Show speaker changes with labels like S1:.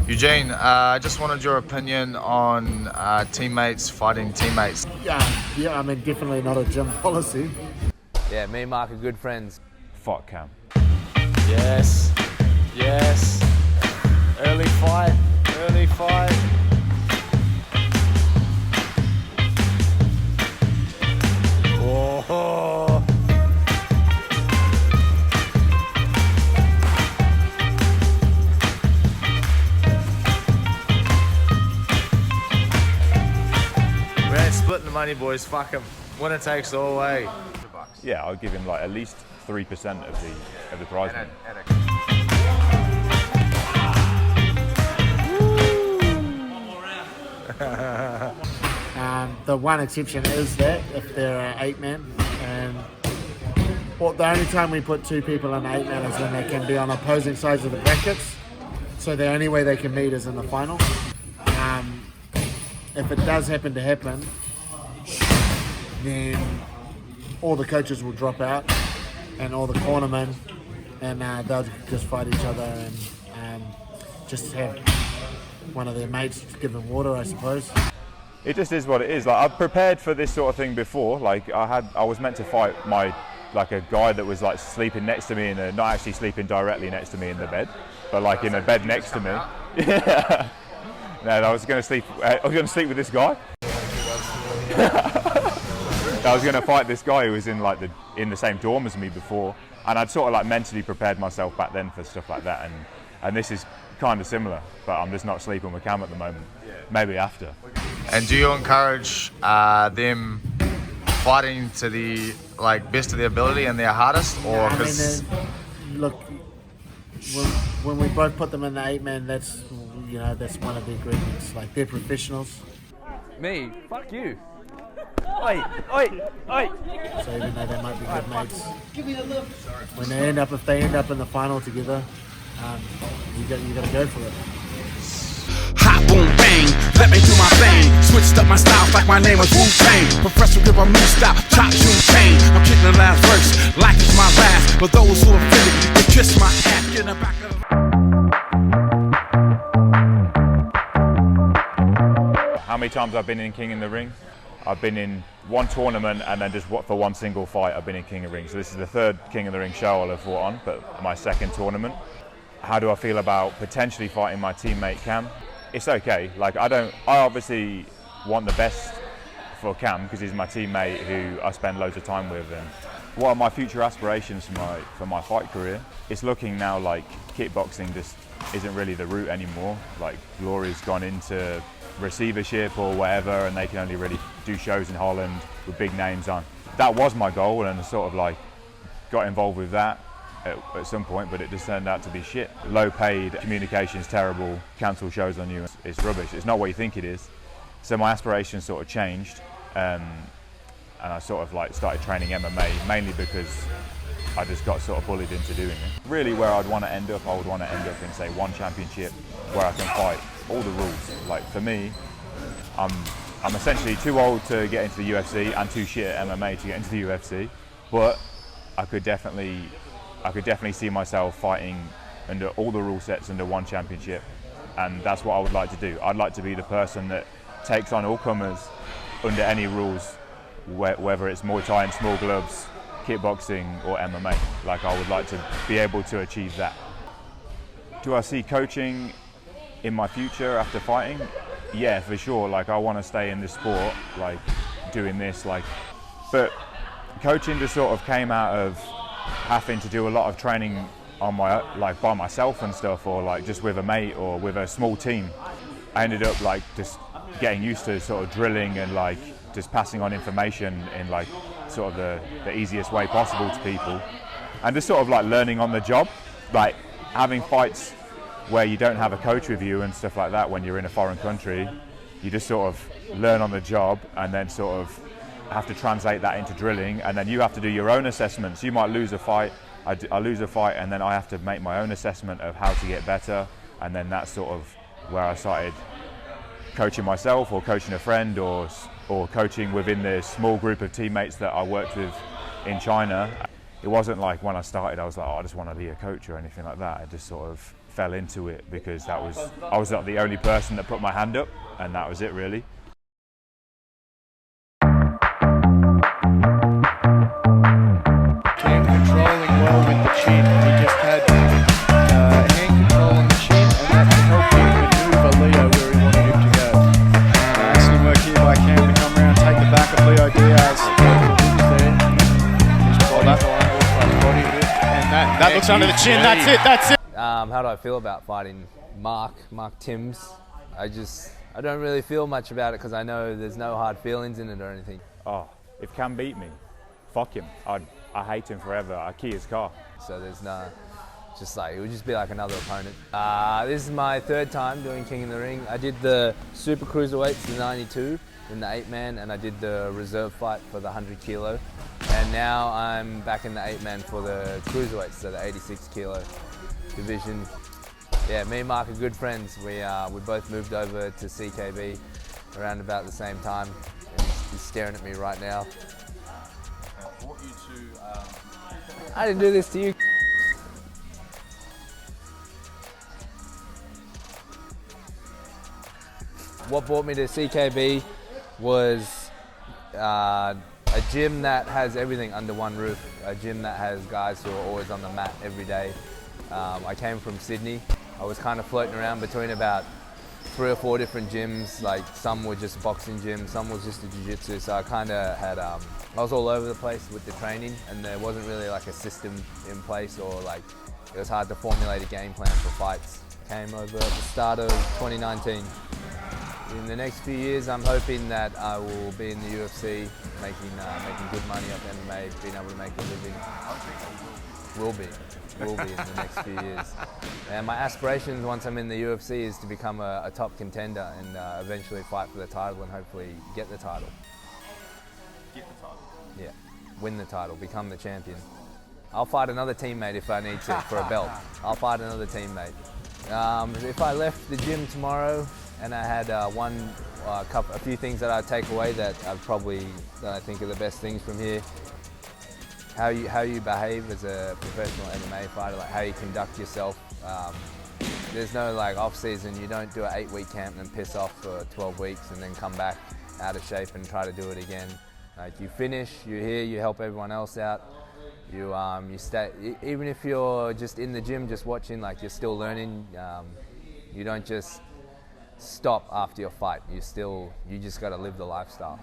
S1: Eugene, I just wanted your opinion on teammates fighting teammates.
S2: Yeah, I mean, definitely not a gym policy.
S3: Yeah, me and Mark are good friends.
S4: Fuck Cam.
S3: Yes, yes. Early fight, early fight. Whoa.
S1: We ain't splitting the money, boys. Fuck 'em. Winner takes all way.
S4: Yeah, I'll give him like at least 3% of the prize money.
S2: The one exception is that if they're 8-man, and the only time we put 2 people in 8-man is when they can be on opposing sides of the brackets. So the only way they can meet is in the final. If it does happen to happen, then all the coaches will drop out and all the cornermen, and they'll just fight each other and just have one of their mates give them water, I suppose.
S4: It just is what it is. Like, I've prepared for this sort of thing before. Like I was meant to fight a guy that was like sleeping next to me not actually sleeping directly next to me in the bed, but like in a bed next to me. Yeah. No, I was going to sleep with this guy. I was going to fight this guy who was in the same dorm as me before, and I'd sort of like mentally prepared myself back then for stuff like that, and this is kind of similar, but I'm just not sleeping with Cam at the moment. Maybe after.
S1: And do you encourage them fighting to the best of their ability and their hardest, or
S2: look, when we both put them in the 8-man, that's one of the agreements. Like, they're professionals.
S3: Me? Fuck you. Oi, oi, oi.
S2: So even though they might be good mates, when if they end up in the final together, you got to go for it.
S5: Hot boom bang, let me do my thing. Switched up my style like my name was Wu-Tang. Professor give a new style, chop shoe chain. I'm kicking the last verse like it's my last. For those who offended, they kiss my ass. Get in the back of the...
S4: How many times I've been in King in the Ring? I've been in one tournament, and then just for one single fight I've been in King of the Ring. So this is the 3rd King of the Ring show I'll have fought on, but my 2nd tournament. How do I feel about potentially fighting my teammate Cam? It's okay. Like, I obviously want the best for Cam because he's my teammate who I spend loads of time with. And what are my future aspirations for my fight career? It's looking now like kickboxing just isn't really the route anymore. Like, Glory's gone into receivership or whatever, and they can only really do shows in Holland with big names on. That was my goal, and I sort of like got involved with that at some point, but it just turned out to be shit. Low paid, communication's terrible, cancel shows on you, it's rubbish. It's not what you think it is. So my aspirations sort of changed, and I sort of like started training MMA, mainly because I just got sort of bullied into doing it. Really where I'd want to end up, I would want to end up in, say, one championship where I can fight all the rules. Like, for me, I'm essentially too old to get into the UFC and too shit at MMA to get into the UFC, but I could definitely see myself fighting under all the rule sets under one championship, and that's what I would like to do. I'd like to be the person that takes on all comers under any rules, whether it's Muay Thai in small gloves, kickboxing or MMA. Like, I would like to be able to achieve that. Do I see coaching in my future after fighting? Yeah, for sure. Like, I want to stay in this sport, like doing this, but coaching just sort of came out of having to do a lot of training on by myself and stuff, or like just with a mate or with a small team. I ended up like just getting used to sort of drilling and like just passing on information in like sort of the easiest way possible to people, and just sort of like learning on the job, like having fights where you don't have a coach with you and stuff like that. When you're in a foreign country, you just sort of learn on the job and then sort of have to translate that into drilling, and then you have to do your own assessments. You might lose a fight, I lose a fight, and then I have to make my own assessment of how to get better, and then that's sort of where I started coaching myself or coaching a friend or coaching within the small group of teammates that I worked with in China. It wasn't like when I started I was like, oh, I just want to be a coach or anything like that. I just sort of fell into it because I was not the only person that put my hand up, and that was it really.
S6: Cam controlling well with the chin. He just had hand control on the chin, and that helped him maneuver Leo where he wanted him to go. Excellent work here by Cam to come around, take the back of Leo Diaz. And that looks under the chin. That's it.
S3: How do I feel about fighting Mark Timms? I don't really feel much about it because I know there's no hard feelings in it or anything.
S4: Oh, if Cam beat me, fuck him. I hate him forever. I key his car.
S3: So there's no, just like, it would just be like another opponent. This is my third time doing King in the Ring. I did the Super Cruiserweights, the 92, in the 8-man, and I did the reserve fight for the 100 kilo. And now I'm back in the 8-man for the Cruiserweights, so the 86 kilo division. Yeah, me and Mark are good friends. We both moved over to CKB around about the same time. And he's staring at me right now. I didn't do this to you. What brought me to CKB was a gym that has everything under one roof, a gym that has guys who are always on the mat every day. I came from Sydney. I was kind of floating around between about 3 or 4 different gyms. Like, some were just boxing gyms, some was just a jiu-jitsu. So I kind of had, I was all over the place with the training, and there wasn't really like a system in place, or like, it was hard to formulate a game plan for fights. Came over at the start of 2019. In the next few years, I'm hoping that I will be in the UFC, making good money off MMA, being able to make a living. Will be in the next few years. And my aspirations once I'm in the UFC is to become a top contender and eventually fight for the title and hopefully get the title.
S7: Get the title?
S3: Yeah, win the title, become the champion. I'll fight another teammate if I need to for a belt. I'll fight another teammate. If I left the gym tomorrow and I had a few things that I'd take away that I think are the best things from here. How you behave as a professional MMA fighter, like how you conduct yourself. There's no like off season. You don't do an 8-week camp and piss off for 12 weeks and then come back out of shape and try to do it again. Like, you finish, you're here, you help everyone else out. You stay, even if you're just in the gym just watching, like, you're still learning. You don't just stop after your fight. You just got to live the lifestyle.